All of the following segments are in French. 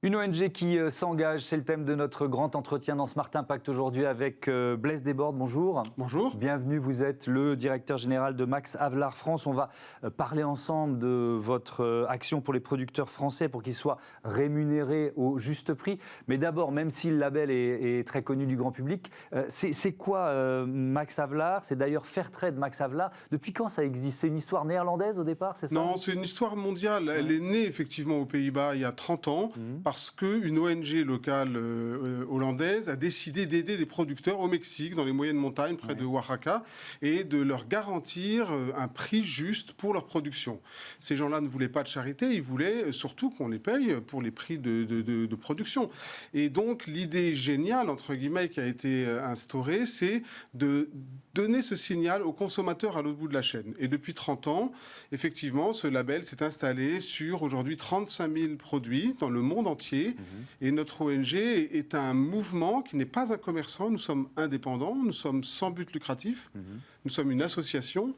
Une ONG qui s'engage, c'est le thème de notre grand entretien dans Smart Impact aujourd'hui avec Blaise Desbordes. Bonjour. Bonjour. Bienvenue, vous êtes le directeur général de Max Havelaar France. On va parler ensemble de votre action pour les producteurs français pour qu'ils soient rémunérés au juste prix. Mais d'abord, même si le label est très connu du grand public, c'est quoi Max Havelaar? C'est d'ailleurs Fairtrade Max Havelaar. Depuis quand ça existe? C'est une histoire néerlandaise au départ, c'est ça? Non, c'est une histoire mondiale. Elle est née effectivement aux Pays-Bas il y a 30 ans. Parce qu'une ONG locale hollandaise a décidé d'aider des producteurs au Mexique, dans les moyennes montagnes, près de Oaxaca, et de leur garantir un prix juste pour leur production. Ces gens-là ne voulaient pas de charité, ils voulaient surtout qu'on les paye pour les prix de production. Et donc, l'idée géniale, entre guillemets, qui a été instaurée, c'est de donner ce signal aux consommateurs à l'autre bout de la chaîne. Et depuis 30 ans, effectivement, ce label s'est installé sur aujourd'hui 35 000 produits dans le monde entier. Et notre ONG est un mouvement qui n'est pas un commerçant. Nous sommes indépendants, nous sommes sans but lucratif, nous sommes une association.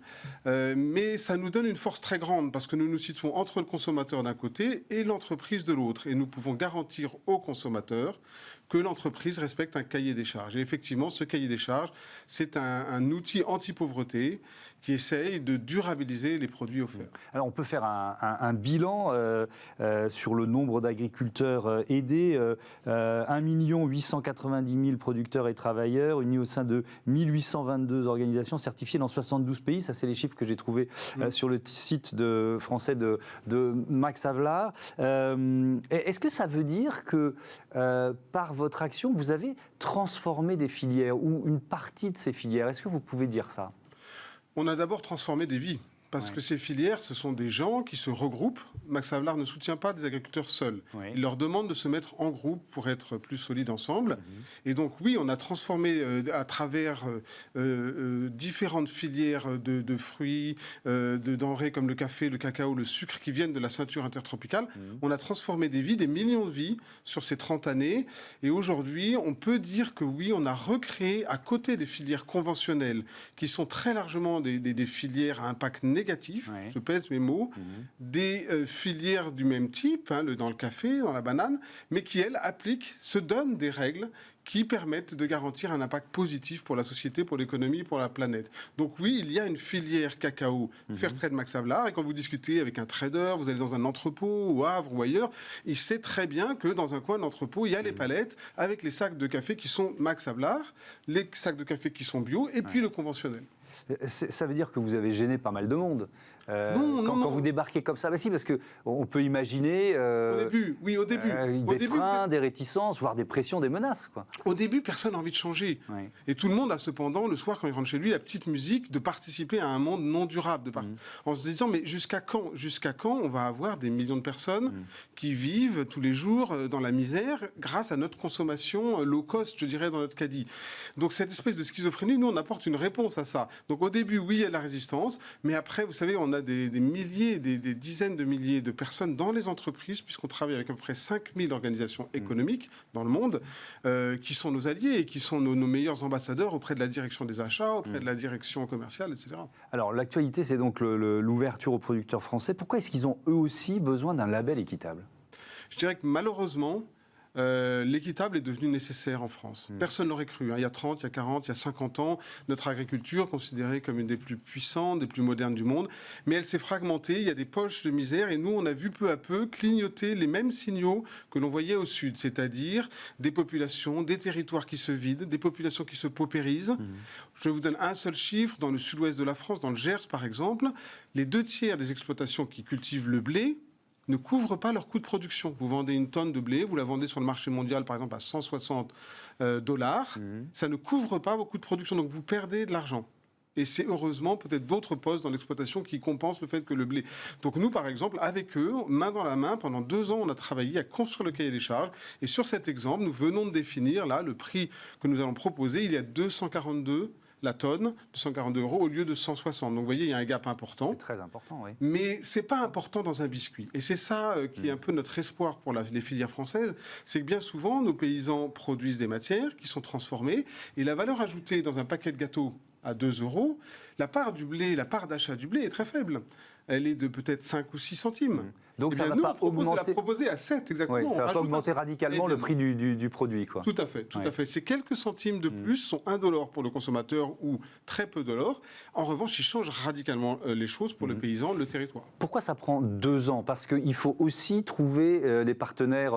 Mais ça nous donne une force très grande parce que nous nous situons entre le consommateur d'un côté et l'entreprise de l'autre. Et nous pouvons garantir aux consommateurs que l'entreprise respecte un cahier des charges. Et effectivement, ce cahier des charges, c'est un outil anti-pauvreté qui essaye de durabiliser les produits offerts. Alors, on peut faire un bilan sur le nombre d'agriculteurs aidés. 1 890 000 producteurs et travailleurs unis au sein de 1822 organisations certifiées dans 72 pays. Ça, c'est les chiffres que j'ai trouvés sur le site français de Max Havelaar. Est-ce que ça veut dire que par votre action, vous avez transformé des filières ou une partie de ces filières? Est-ce que vous pouvez dire ça? On a d'abord transformé des vies. Parce que ces filières, ce sont des gens qui se regroupent. Max Havelaar ne soutient pas des agriculteurs seuls. Il leur demande de se mettre en groupe pour être plus solides ensemble. Et donc oui, on a transformé à travers différentes filières de fruits, de denrées comme le café, le cacao, le sucre qui viennent de la ceinture intertropicale. On a transformé des vies, des millions de vies sur ces 30 années. Et aujourd'hui, on peut dire que oui, on a recréé à côté des filières conventionnelles qui sont très largement des filières à impact négatif, je pèse mes mots, des filières du même type, dans le café, dans la banane, mais qui, elles, se donnent des règles qui permettent de garantir un impact positif pour la société, pour l'économie, pour la planète. Donc oui, il y a une filière cacao Fairtrade Max Havelaar, et quand vous discutez avec un trader, vous allez dans un entrepôt, au Havre ou ailleurs, il sait très bien que dans un coin de l'entrepôt, il y a les palettes avec les sacs de café qui sont Max Havelaar, les sacs de café qui sont bio, et puis le conventionnel. Ça veut dire que vous avez gêné pas mal de monde. Non. Quand vous débarquez comme ça, bah si, parce qu'on peut imaginer au début. Des freins, des réticences, voire des pressions, des menaces, quoi. Au début, personne n'a envie de changer. Et tout le monde a cependant, le soir, quand il rentre chez lui, la petite musique de participer à un monde non durable. En se disant, mais jusqu'à quand on va avoir des millions de personnes qui vivent tous les jours dans la misère grâce à notre consommation low cost, je dirais, dans notre caddie. Donc cette espèce de schizophrénie, nous, on apporte une réponse à ça. Donc au début, oui, il y a de la résistance, mais après, vous savez, on a des milliers, des dizaines de milliers de personnes dans les entreprises, puisqu'on travaille avec à peu près 5000 organisations économiques dans le monde, qui sont nos alliés et qui sont nos meilleurs ambassadeurs auprès de la direction des achats, auprès de la direction commerciale, etc. Alors l'actualité, c'est donc l'ouverture aux producteurs français. Pourquoi est-ce qu'ils ont eux aussi besoin d'un label équitable? Je dirais que malheureusement, l'équitable est devenu nécessaire en France. Personne n'aurait cru. Il y a 30, il y a 40, il y a 50 ans, notre agriculture, considérée comme une des plus puissantes, des plus modernes du monde, mais elle s'est fragmentée, il y a des poches de misère, et nous, on a vu peu à peu clignoter les mêmes signaux que l'on voyait au sud, c'est-à-dire des populations, des territoires qui se vident, des populations qui se paupérisent. Je vous donne un seul chiffre, dans le sud-ouest de la France, dans le Gers par exemple, les 2/3 des exploitations qui cultivent le blé ne couvrent pas leur coût de production. Vous vendez une tonne de blé, vous la vendez sur le marché mondial, par exemple, à 160 $. Ça ne couvre pas vos coûts de production, donc vous perdez de l'argent. Et c'est heureusement peut-être d'autres postes dans l'exploitation qui compensent le fait que le blé... Donc nous, par exemple, avec eux, main dans la main, pendant 2 ans, on a travaillé à construire le cahier des charges. Et sur cet exemple, nous venons de définir, là, le prix que nous allons proposer. Il y a 242 la tonne, 242 € au lieu de 160. Donc vous voyez, il y a un gap important. C'est très important, oui. Mais ce n'est pas important dans un biscuit. Et c'est ça qui est un peu notre espoir pour les filières françaises. C'est que bien souvent, nos paysans produisent des matières qui sont transformées. Et la valeur ajoutée dans un paquet de gâteaux à 2 €, la part du blé, la part d'achat du blé est très faible. Elle est de peut-être 5 ou 6 centimes. Donc ça bien, va nous, pas on augmenter... l'a proposé à 7, exactement. Oui, ça ne va pas augmenter radicalement le prix du produit, quoi. Tout à fait, tout à fait. Ces quelques centimes de plus sont indolores pour le consommateur ou très peu dolores. En revanche, ils changent radicalement les choses pour le paysan, le territoire. Pourquoi ça prend 2 ans? Parce qu'il faut aussi trouver les partenaires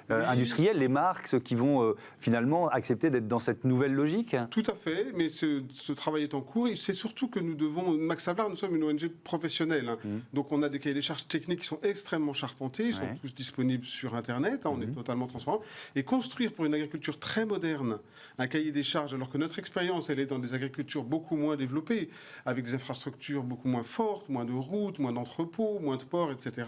industriels, les marques, ceux qui vont finalement accepter d'être dans cette nouvelle logique. Tout à fait, mais ce travail est en cours. Et c'est surtout que nous devons... Max Havelaar, nous sommes une ONG professionnelle. Donc on a des cahiers des charges techniques qui sont extrêmement charpentés. Ils sont tous disponibles sur Internet. On est totalement transparent. Et construire pour une agriculture très moderne un cahier des charges, alors que notre expérience, elle est dans des agricultures beaucoup moins développées, avec des infrastructures beaucoup moins fortes, moins de routes, moins d'entrepôts, moins de ports, etc.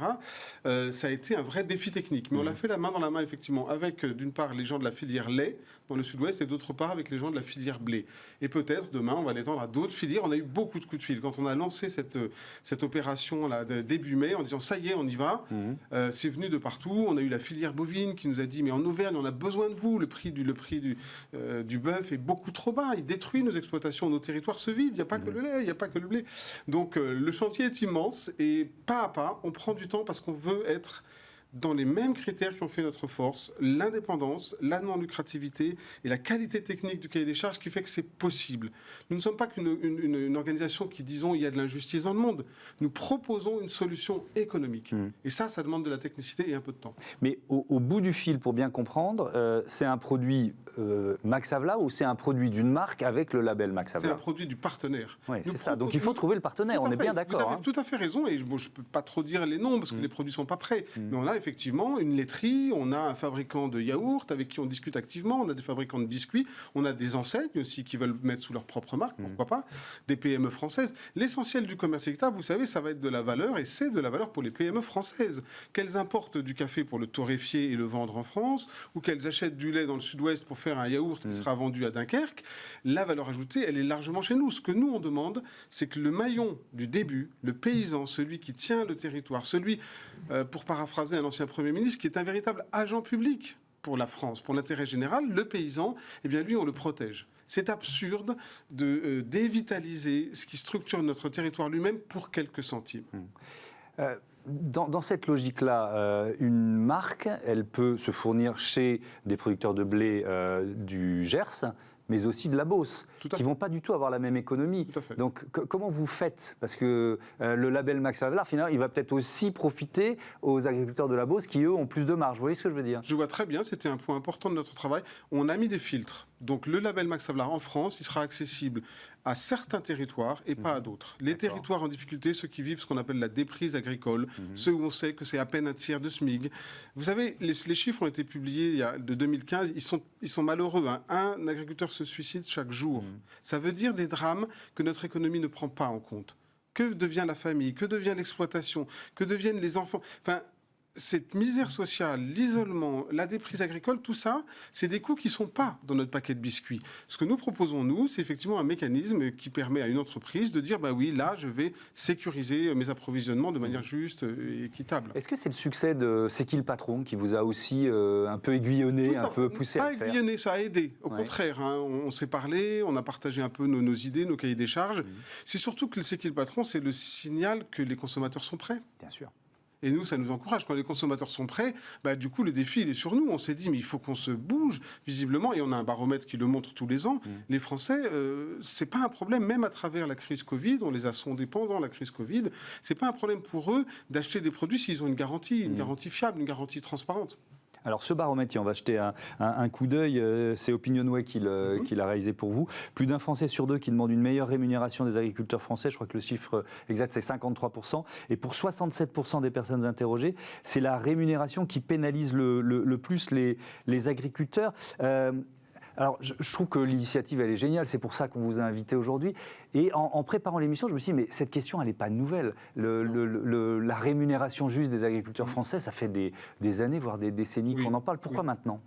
Ça a été un vrai défi technique. Mais on l'a fait la main dans la main, effectivement, avec d'une part les gens de la filière lait dans le sud-ouest et d'autre part avec les gens de la filière blé. Et peut-être demain, on va l'étendre à d'autres filières. On a eu beaucoup de coups de fil. Quand on a lancé cette opération là, début mai, en disant ça y est, on y va, c'est venu de partout. On a eu la filière bovine qui nous a dit mais en Auvergne, on a besoin de vous. Le prix du bœuf est beaucoup trop bas. Il détruit nos exploitations, nos territoires se vident. Il n'y a pas que le lait, il n'y a pas que le blé. Donc le chantier est immense et pas à pas, on prend du temps parce qu'on veut être dans les mêmes critères qui ont fait notre force, l'indépendance, la non-lucrativité et la qualité technique du cahier des charges qui fait que c'est possible. Nous ne sommes pas qu'une organisation qui, disons, il y a de l'injustice dans le monde. Nous proposons une solution économique. Et ça demande de la technicité et un peu de temps. Mais au bout du fil, pour bien comprendre, c'est un produit Max Havelaar ou c'est un produit d'une marque avec le label Max Havelaar? C'est un produit du partenaire. Oui, c'est ça. Donc il faut trouver le partenaire, on est bien d'accord. Vous avez tout à fait raison, et bon, je ne peux pas trop dire les noms parce que les produits ne sont pas prêts. Mais on a effectivement une laiterie, on a un fabricant de yaourt avec qui on discute activement, on a des fabricants de biscuits, on a des enseignes aussi qui veulent mettre sous leur propre marque, pourquoi pas, des PME françaises. L'essentiel du commerce équitable, vous savez, ça va être de la valeur, et c'est de la valeur pour les PME françaises. Qu'elles importent du café pour le torréfier et le vendre en France, ou qu'elles achètent du lait dans le sud-ouest pour faire un yaourt qui sera vendu à Dunkerque, la valeur ajoutée, elle est largement chez nous. Ce que nous, on demande, c'est que le maillon du début, le paysan, celui qui tient le territoire, celui, pour paraphraser un ancien Premier ministre, qui est un véritable agent public pour la France, pour l'intérêt général, le paysan, eh bien lui, on le protège. C'est absurde de dévitaliser ce qui structure notre territoire lui-même pour quelques centimes. Dans cette logique-là, une marque, elle peut se fournir chez des producteurs de blé du Gers, mais aussi de la Beauce, qui ne vont pas du tout avoir la même économie. Donc comment vous faites? Parce que le label Max Havelaar, finalement, il va peut-être aussi profiter aux agriculteurs de la Beauce qui, eux, ont plus de marge. Vous voyez ce que je veux dire? Je vois très bien, c'était un point important de notre travail. On a mis des filtres. Donc le label Max Havelaar en France, il sera accessible à certains territoires et pas à d'autres. Les territoires en difficulté, ceux qui vivent ce qu'on appelle la déprise agricole, ceux où on sait que c'est à peine un tiers de SMIC. Vous savez, les chiffres ont été publiés de 2015, ils sont malheureux. Hein. Un agriculteur se suicide chaque jour. Ça veut dire des drames que notre économie ne prend pas en compte. Que devient la famille? Que devient l'exploitation? Que deviennent les enfants? Enfin, cette misère sociale, l'isolement, la déprise agricole, tout ça, c'est des coûts qui ne sont pas dans notre paquet de biscuits. Ce que nous proposons, nous, c'est effectivement un mécanisme qui permet à une entreprise de dire, bah oui, là, je vais sécuriser mes approvisionnements de manière juste et équitable. Est-ce que c'est le succès de C'est qui le patron qui vous a aussi un peu aiguillonné, un peu poussé à le faire? Aiguillonné, ça a aidé. Au contraire, hein, on s'est parlé, on a partagé un peu nos idées, nos cahiers des charges. C'est surtout que le C'est qui le patron, c'est le signal que les consommateurs sont prêts. Bien sûr. Et nous, ça nous encourage. Quand les consommateurs sont prêts, bah, du coup, le défi, il est sur nous. On s'est dit, mais il faut qu'on se bouge, visiblement, et on a un baromètre qui le montre tous les ans. Les Français, c'est pas un problème, même à travers la crise Covid, on les a sondés pendant la crise Covid, c'est pas un problème pour eux d'acheter des produits s'ils ont une garantie fiable, une garantie transparente. Alors ce baromètre, on va jeter un coup d'œil, c'est Opinionway qui l'a réalisé pour vous. Plus d'un Français sur deux qui demande une meilleure rémunération des agriculteurs français, je crois que le chiffre exact c'est 53%. Et pour 67% des personnes interrogées, c'est la rémunération qui pénalise le plus les agriculteurs. Alors, je trouve que l'initiative, elle est géniale, c'est pour ça qu'on vous a invité aujourd'hui. Et en préparant l'émission, je me suis dit, mais cette question, elle n'est pas nouvelle. La rémunération juste des agriculteurs français, ça fait des années, voire des décennies qu'on en parle. Pourquoi maintenant ?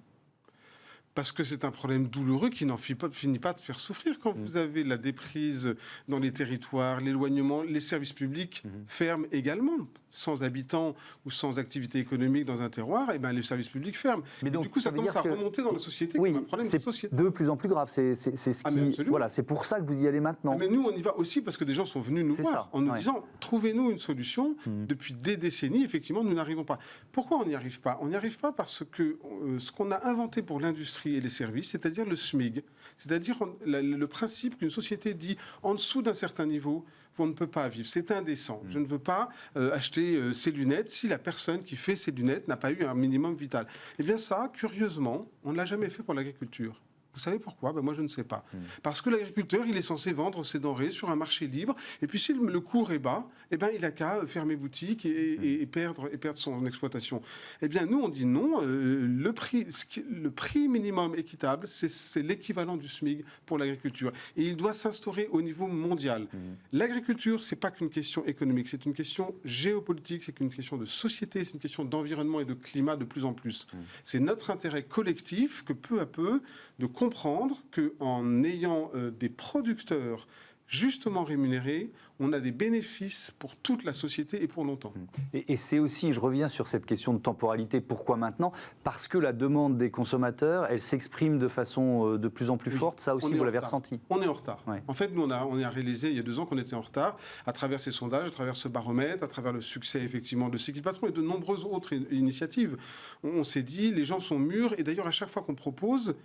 parce que c'est un problème douloureux qui n'en finit pas de faire souffrir. Quand vous avez la déprise dans les territoires, l'éloignement, les services publics ferment également. Sans habitants ou sans activité économique dans un terroir, et ben les services publics ferment. Mais donc, du coup, ça commence à remonter dans la société comme un problème de société. De plus en plus grave. C'est pour ça que vous y allez maintenant. Mais nous, on y va aussi parce que des gens sont venus nous voir en nous disant « Trouvez-nous une solution ». Depuis des décennies, effectivement, nous n'arrivons pas. Pourquoi on n'y arrive pas ? On n'y arrive pas parce que ce qu'on a inventé pour l'industrie et les services, c'est-à-dire le SMIG, c'est-à-dire le principe qu'une société dit en dessous d'un certain niveau, on ne peut pas vivre. C'est indécent. Je ne veux pas acheter ces lunettes si la personne qui fait ces lunettes n'a pas eu un minimum vital. Eh bien ça, curieusement, on ne l'a jamais fait pour l'agriculture. Vous savez pourquoi ? Moi, je ne sais pas. Parce que l'agriculteur, il est censé vendre ses denrées sur un marché libre. Et puis, si le cours est bas, eh ben, il n'a qu'à fermer boutique et perdre son exploitation. Eh bien, nous, on dit non. Le prix minimum équitable, c'est l'équivalent du SMIC pour l'agriculture. Et il doit s'instaurer au niveau mondial. L'agriculture, ce n'est pas qu'une question économique. C'est une question géopolitique, c'est une question de société, c'est une question d'environnement et de climat de plus en plus. C'est notre intérêt collectif que peu à peu, de comprendre qu'en ayant des producteurs justement rémunérés, on a des bénéfices pour toute la société et pour longtemps. Et c'est aussi, je reviens sur cette question de temporalité, pourquoi maintenant ? Parce que la demande des consommateurs, elle s'exprime de façon de plus en plus forte, ça aussi vous l'avez ressenti ? On est en retard. Ouais. En fait, nous, on a réalisé il y a 2 ans qu'on était en retard, à travers ces sondages, à travers ce baromètre, à travers le succès effectivement de Cyclic Patron et de nombreuses autres initiatives. On s'est dit, les gens sont mûrs, et d'ailleurs à chaque fois qu'on propose,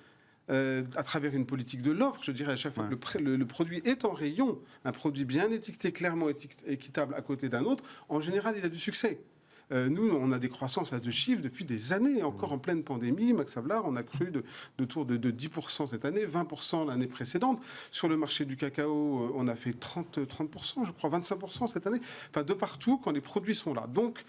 à travers une politique de l'offre, je dirais à chaque fois que le produit est en rayon, un produit bien étiqueté, clairement équitable à côté d'un autre, en général, il a du succès. Nous, on a des croissances à 2 chiffres depuis des années, encore en pleine pandémie. Max Havelaar, on a cru autour de 10% cette année, 20% l'année précédente. Sur le marché du cacao, on a fait 30%, je crois, 25% cette année. Enfin, de partout, quand les produits sont là. Donc,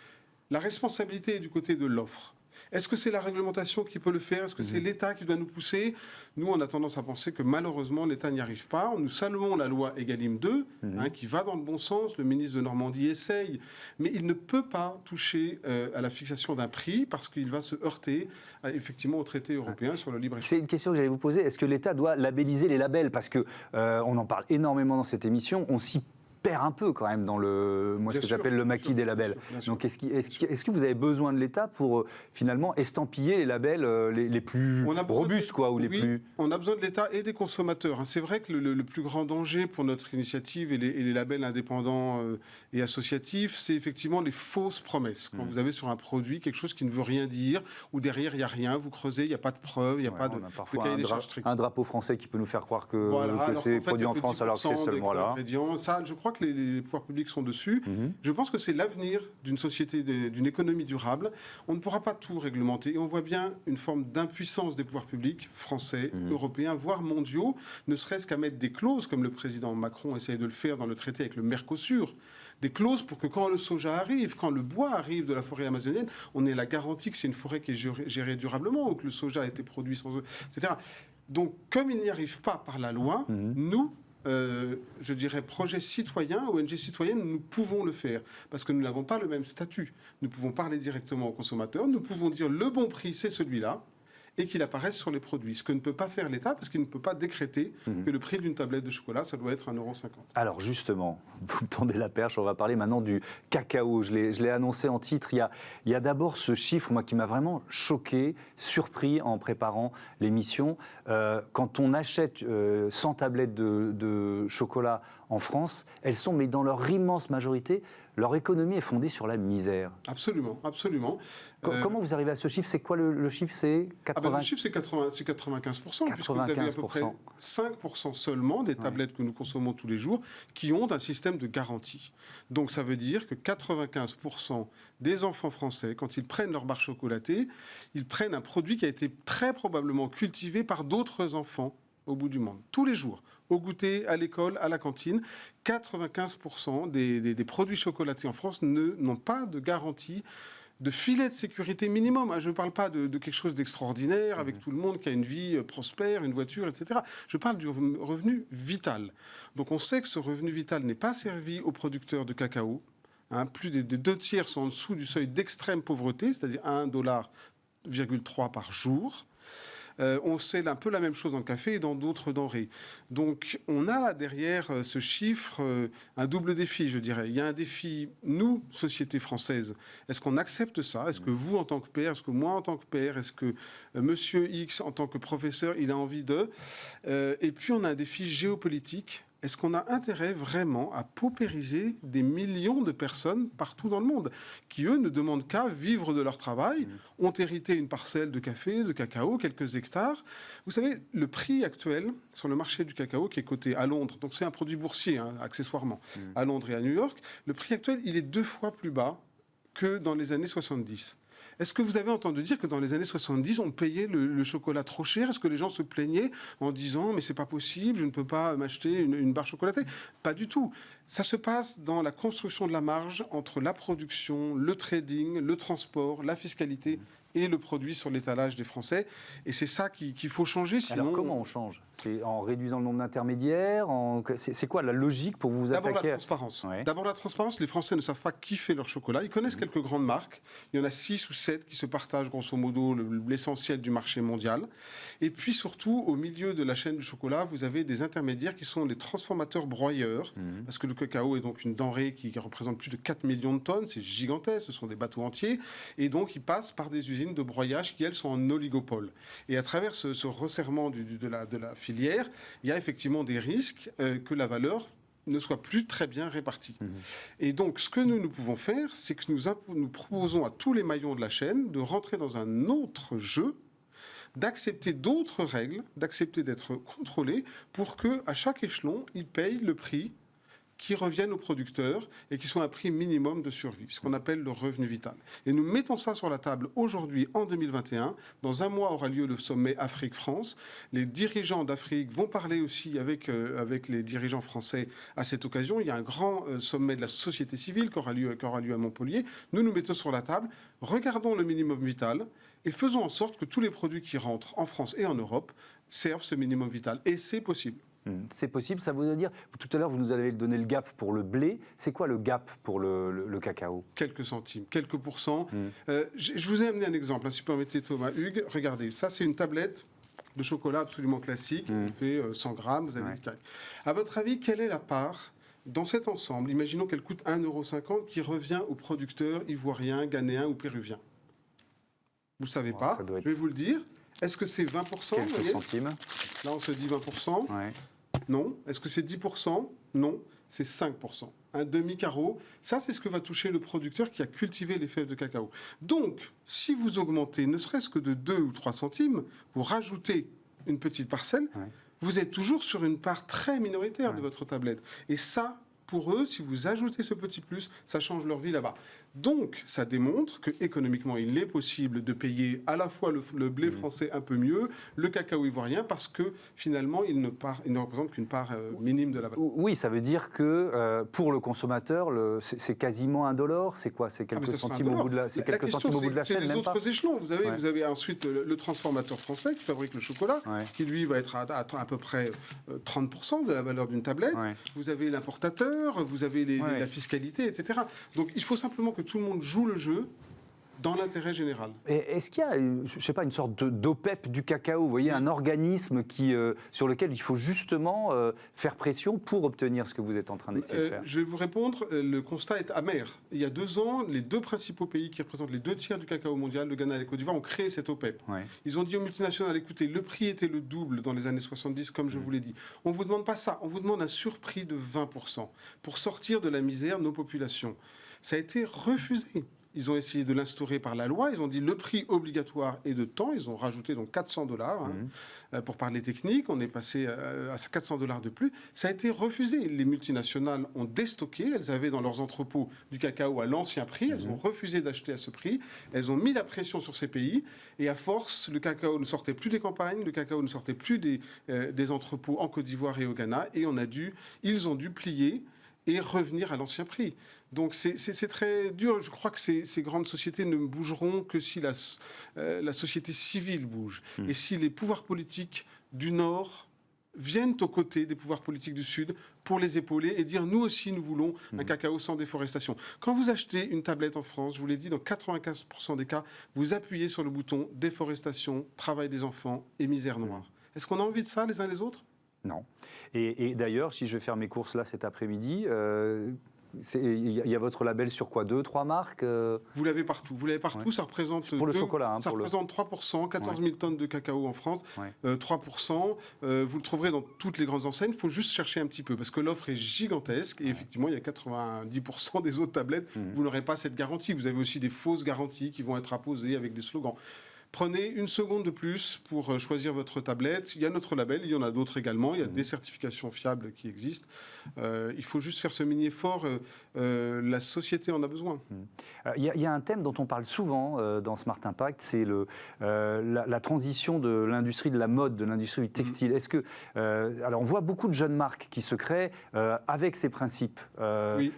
la responsabilité est du côté de l'offre. Est-ce que c'est la réglementation qui peut le faire ? Est-ce que c'est l'État qui doit nous pousser ? Nous, on a tendance à penser que malheureusement, l'État n'y arrive pas. Nous saluons la loi Egalim 2, qui va dans le bon sens. Le ministre de Normandie essaye. Mais il ne peut pas toucher à la fixation d'un prix parce qu'il va se heurter effectivement au traité européen sur le libre-échange. C'est une question que j'allais vous poser. Est-ce que l'État doit labelliser les labels ? Parce qu'on en parle énormément dans cette émission. On s'y perd un peu quand même dans ce que j'appelle le maquis des labels. Donc est-ce que vous avez besoin de l'État pour finalement estampiller les labels les plus robustes ou les plus... On a besoin de l'État et des consommateurs. C'est vrai que le plus grand danger pour notre initiative et les labels indépendants et associatifs, c'est effectivement les fausses promesses. Quand vous avez sur un produit quelque chose qui ne veut rien dire, ou derrière il n'y a rien, vous creusez, il n'y a pas de preuve, il n'y a pas de cahier des charges strict. Un drapeau français qui peut nous faire croire que c'est produit en France alors que c'est seulement là. Ça, je crois que les pouvoirs publics sont dessus. Je pense que c'est l'avenir d'une société, d'une économie durable. On ne pourra pas tout réglementer. Et on voit bien une forme d'impuissance des pouvoirs publics français, européens, voire mondiaux, ne serait-ce qu'à mettre des clauses, comme le président Macron essaye de le faire dans le traité avec le Mercosur. Des clauses pour que quand le soja arrive, quand le bois arrive de la forêt amazonienne, on ait la garantie que c'est une forêt qui est gérée durablement ou que le soja a été produit sans eux, etc. Donc, comme il n'y arrive pas par la loi, nous, je dirais, projet citoyen, ONG citoyenne, nous pouvons le faire. Parce que nous n'avons pas le même statut. Nous pouvons parler directement aux consommateurs, nous pouvons dire le bon prix, c'est celui-là, et qu'il apparaisse sur les produits. Ce que ne peut pas faire l'État, parce qu'il ne peut pas décréter que le prix d'une tablette de chocolat, ça doit être 1,50 €. Alors justement, vous me tendez la perche, on va parler maintenant du cacao. Je l'ai annoncé en titre. Il y a d'abord ce chiffre, moi, qui m'a vraiment choqué, surpris en préparant l'émission. Quand on achète 100 tablettes de chocolat en France, elles sont, mais dans leur immense majorité, leur économie est fondée sur la misère. Absolument, absolument. Comment vous arrivez à ce chiffre ? C'est quoi le chiffre ? C'est 80... Le chiffre, c'est 95%, puisque vous avez à peu près 5% seulement des tablettes que nous consommons tous les jours qui ont un système de garantie. Donc ça veut dire que 95% des enfants français, quand ils prennent leur barre chocolatée, ils prennent un produit qui a été très probablement cultivé par d'autres enfants au bout du monde, tous les jours. Au goûter, à l'école, à la cantine, 95% des produits chocolatés en France n'ont pas de garantie, de filet de sécurité minimum. Je ne parle pas de quelque chose d'extraordinaire avec tout le monde qui a une vie prospère, une voiture, etc. Je parle du revenu vital. Donc on sait que ce revenu vital n'est pas servi aux producteurs de cacao. Plus des 2/3 sont en dessous du seuil d'extrême pauvreté, c'est-à-dire 1,3 $ par jour. On sait un peu la même chose dans le café et dans d'autres denrées. Donc, on a là derrière ce chiffre un double défi, je dirais. Il y a un défi, nous, société française, est-ce qu'on accepte ça? Est-ce que vous, en tant que père, est-ce que moi, en tant que père, est-ce que Monsieur X, en tant que professeur, il a envie de... Et puis, on a un défi géopolitique. Est-ce qu'on a intérêt vraiment à paupériser des millions de personnes partout dans le monde qui, eux, ne demandent qu'à vivre de leur travail, ont hérité une parcelle de café, de cacao, quelques hectares. Vous savez, le prix actuel sur le marché du cacao qui est coté à Londres, donc c'est un produit boursier, accessoirement, à Londres et à New York, le prix actuel, il est 2 fois plus bas que dans les années 70. Est-ce que vous avez entendu dire que dans les années 70, on payait le chocolat trop cher? Est-ce que les gens se plaignaient en disant « mais c'est pas possible, je ne peux pas m'acheter une barre chocolatée ?» Pas du tout. Ça se passe dans la construction de la marge entre la production, le trading, le transport, la fiscalité et le produit sur l'étalage des Français. Et c'est ça qu'il faut changer. Sinon... Alors comment on change? C'est en réduisant le nombre d'intermédiaires? C'est quoi la logique pour vous attaquer? D'abord la transparence. Ouais. D'abord la transparence. Les Français ne savent pas qui fait leur chocolat. Ils connaissent quelques grandes marques. Il y en a 6 ou 7 qui se partagent grosso modo l'essentiel du marché mondial. Et puis surtout, au milieu de la chaîne du chocolat, vous avez des intermédiaires qui sont les transformateurs broyeurs. Parce que le cacao est donc une denrée qui représente plus de 4 millions de tonnes. C'est gigantesque. Ce sont des bateaux entiers. Et donc, ils passent par des usines de broyage qui, elles, sont en oligopole. Et à travers ce resserrement de la filière, il y a effectivement des risques que la valeur ne soit plus très bien répartie. Et donc, ce que nous pouvons faire, c'est que nous proposons à tous les maillons de la chaîne de rentrer dans un autre jeu, d'accepter d'autres règles, d'accepter d'être contrôlés pour qu'à chaque échelon, ils payent le prix qui reviennent aux producteurs et qui sont à prix minimum de survie, ce qu'on appelle le revenu vital. Et nous mettons ça sur la table aujourd'hui, en 2021. Dans un mois aura lieu le sommet Afrique-France. Les dirigeants d'Afrique vont parler aussi avec les dirigeants français à cette occasion. Il y a un grand sommet de la société civile qui aura lieu à Montpellier. Nous mettons sur la table, regardons le minimum vital et faisons en sorte que tous les produits qui rentrent en France et en Europe servent ce minimum vital. Et c'est possible. C'est possible, ça veut dire... Tout à l'heure, vous nous avez donné le gap pour le blé. C'est quoi le gap pour le cacao? Quelques centimes, quelques pourcents. Je vous ai amené un exemple, si vous permettez, Thomas Hugues. Regardez, ça, c'est une tablette de chocolat absolument classique. Qui fait 100 grammes, vous avez le carré. À votre avis, quelle est la part dans cet ensemble? Imaginons qu'elle coûte 1,50 €, qui revient aux producteurs ivoiriens, ghanéens ou péruviens. Vous ne savez pas, je vais vous le dire. Est-ce que c'est 20%? Quelques centimes. Là, on se dit 20%. Ouais. Non. Est-ce que c'est 10%? Non. C'est 5%. Un demi-carreau. Ça, c'est ce que va toucher le producteur qui a cultivé les fèves de cacao. Donc, si vous augmentez ne serait-ce que de 2 ou 3 centimes, vous rajoutez une petite parcelle, vous êtes toujours sur une part très minoritaire de votre tablette. Et ça, pour eux, si vous ajoutez ce petit plus, ça change leur vie là-bas. Donc, ça démontre qu'économiquement, il est possible de payer à la fois le blé français un peu mieux, le cacao ivoirien, parce que finalement, il ne représente qu'une part minime de la valeur. Oui, ça veut dire que pour le consommateur, c'est quasiment $1. C'est quoi? C'est quelques centimes au bout de la chaîne, même pas? C'est les autres échelons. Vous avez ensuite le transformateur français qui fabrique le chocolat, qui lui va être à peu près 30% de la valeur d'une tablette. Vous avez l'importateur, vous avez la fiscalité, etc. Donc, il faut simplement que tout le monde joue le jeu dans l'intérêt général. Est-ce qu'il y a, je sais pas, une sorte d'OPEP du cacao, vous voyez, un organisme sur lequel il faut justement faire pression pour obtenir ce que vous êtes en train d'essayer de faire? Je vais vous répondre, le constat est amer. Il y a 2 ans, les 2 principaux pays qui représentent les 2 tiers du cacao mondial, le Ghana et la Côte d'Ivoire, ont créé cet OPEP. Ils ont dit aux multinationales, écoutez, le prix était le double dans les années 70, comme je vous l'ai dit. On ne vous demande pas ça, on vous demande un surprix de 20% pour sortir de la misère nos populations. Ça a été refusé. Ils ont essayé de l'instaurer par la loi. Ils ont dit le prix obligatoire est de temps. Ils ont rajouté donc $400. Pour parler technique, on est passé à $400 de plus. Ça a été refusé. Les multinationales ont déstocké. Elles avaient dans leurs entrepôts du cacao à l'ancien prix. Elles ont refusé d'acheter à ce prix. Elles ont mis la pression sur ces pays. Et à force, le cacao ne sortait plus des campagnes. Le cacao ne sortait plus des entrepôts en Côte d'Ivoire et au Ghana. Et ils ont dû plier et revenir à l'ancien prix. Donc c'est très dur. Je crois que ces grandes sociétés ne bougeront que si la société civile bouge. Et si les pouvoirs politiques du Nord viennent aux côtés des pouvoirs politiques du Sud pour les épauler et dire nous aussi nous voulons un cacao sans déforestation. Quand vous achetez une tablette en France, je vous l'ai dit, dans 95% des cas, vous appuyez sur le bouton déforestation, travail des enfants et misère noire. Est-ce qu'on a envie de ça les uns les autres ? Non. Et d'ailleurs, si je vais faire mes courses là cet après-midi, il y a votre label sur quoi, 2-3 marques Vous l'avez partout. Vous l'avez partout. Ouais. Ça représente pour le chocolat. Ça représente 3%, 14 000 tonnes de cacao en France. 3%. Vous le trouverez dans toutes les grandes enseignes. Il faut juste chercher un petit peu parce que l'offre est gigantesque. Et effectivement, il y a 90% des autres tablettes. Vous n'aurez pas cette garantie. Vous avez aussi des fausses garanties qui vont être apposées avec des slogans. Prenez une seconde de plus pour choisir votre tablette. Il y a notre label, il y en a d'autres également. Il y a des certifications fiables qui existent. Il faut juste faire ce mini-effort. La société en a besoin. Il y a un thème dont on parle souvent dans Smart Impact, c'est la transition de l'industrie de la mode, de l'industrie du textile. Est-ce que, alors on voit beaucoup de jeunes marques qui se créent avec ces principes.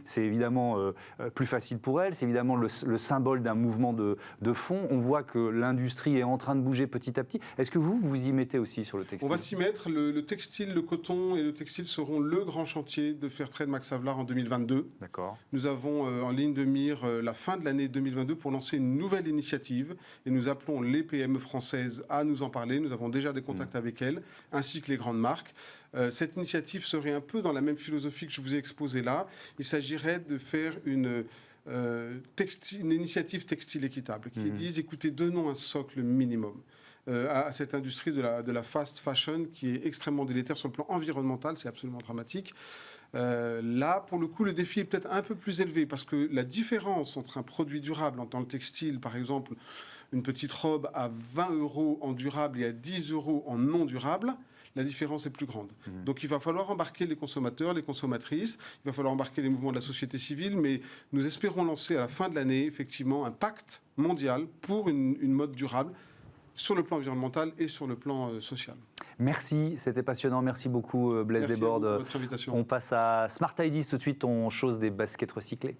C'est évidemment plus facile pour elles, c'est évidemment le symbole d'un mouvement de fond. On voit que l'industrie est en train de bouger petit à petit. Est-ce que vous y mettez aussi sur le textile ? On va s'y mettre. Le textile, le coton et le textile seront le grand chantier de Fairtrade Max Havelaar en 2022. D'accord. Nous avons en ligne de mire la fin de l'année 2022 pour lancer une nouvelle initiative et nous appelons les PME françaises à nous en parler. Nous avons déjà des contacts avec elles, ainsi que les grandes marques. Cette initiative serait un peu dans la même philosophie que je vous ai exposée là. Il s'agirait de faire une initiative textile équitable qui dise, écoutez, donnons un socle minimum à cette industrie de la fast fashion qui est extrêmement délétère sur le plan environnemental, c'est absolument dramatique. Là, pour le coup, le défi est peut-être un peu plus élevé parce que la différence entre un produit durable en tant que textile, par exemple, une petite robe à 20 € en durable et à 10 € en non durable, la différence est plus grande. Donc il va falloir embarquer les consommateurs, les consommatrices, il va falloir embarquer les mouvements de la société civile, mais nous espérons lancer à la fin de l'année, effectivement, un pacte mondial pour une mode durable sur le plan environnemental et sur le plan social. Merci, c'était passionnant. Merci beaucoup Blaise Desbordes. Merci pour votre invitation. On passe à Smart Ideas tout de suite, on chose des baskets recyclées.